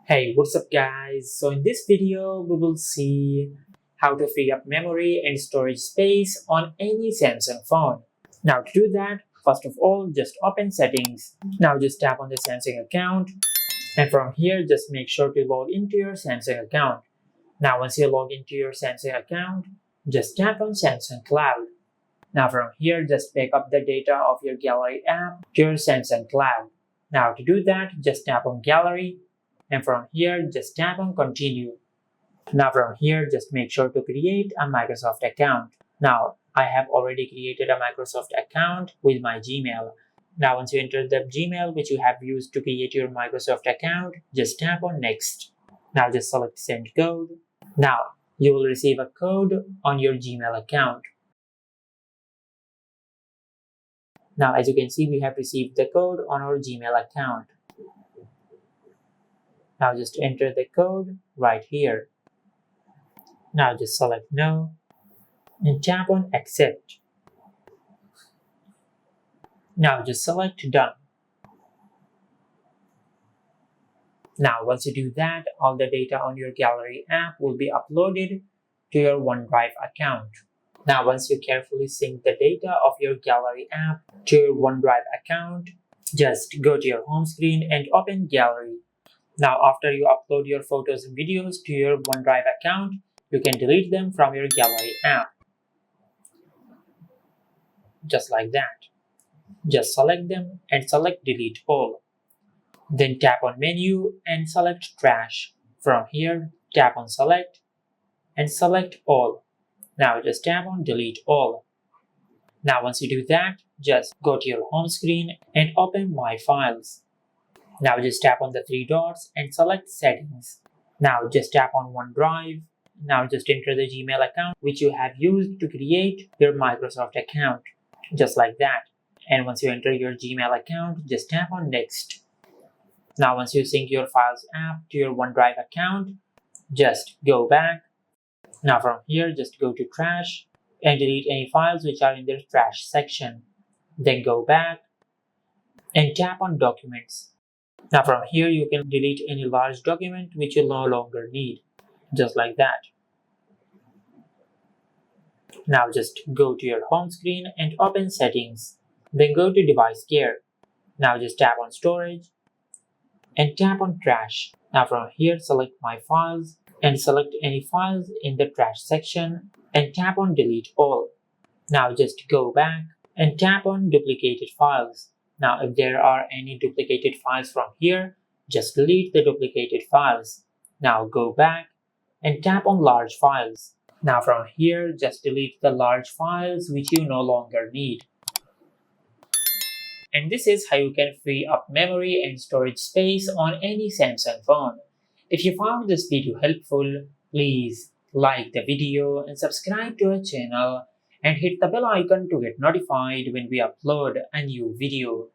Hey, what's up guys? So in this video, we will see how to free up memory and storage space on any Samsung phone. Now to do that, first of all, just open settings. Now just tap on the Samsung account and from here, just make sure to log into your Samsung account. Now once you log into your Samsung account, just tap on Samsung Cloud. Now from here, just pick up the data of your gallery app to your Samsung Cloud. Now to do that, just tap on gallery and from here just tap on continue. Now from here just make sure to create a Microsoft account. Now I have already created a Microsoft account with my Gmail. Now once you enter the Gmail which you have used to create your Microsoft account, just tap on next. Now just select send code. Now you will receive a code on your Gmail account. Now as you can see, we have received the code on our Gmail account. Now just enter the code right here. Now just select no and tap on accept. Now just select done. Now once you do that, all the data on your gallery app will be uploaded to your OneDrive account. Now once you carefully sync the data of your gallery app to your OneDrive account, just go to your home screen and open gallery. Now after you upload your photos and videos to your OneDrive account, you can delete them from your gallery app. Just like that. Just select them and select delete all. Then tap on menu and select trash. From here, tap on select and select all. Now just tap on delete all. Now once you do that, just go to your home screen and open My Files. Now just tap on the three dots and select settings. Now just tap on OneDrive. Now just enter the Gmail account which you have used to create your Microsoft account. Just like that. And once you enter your Gmail account, just tap on next. Now once you sync your Files app to your OneDrive account, just go back. Now from here, just go to trash and delete any files which are in the trash section. Then go back and tap on documents. Now from here you can delete any large document which you no longer need, just like that. Now just go to your home screen and open settings, then go to device care. Now just tap on storage and tap on trash. Now from here select my files and select any files in the trash section and tap on delete all. Now just go back and tap on duplicated files. Now if there are any duplicated files from here, just delete the duplicated files. Now go back and tap on large files. Now from here just delete the large files which you no longer need. And this is how you can free up memory and storage space on any Samsung phone. If you found this video helpful, please like the video and subscribe to our channel and hit the bell icon to get notified when we upload a new video.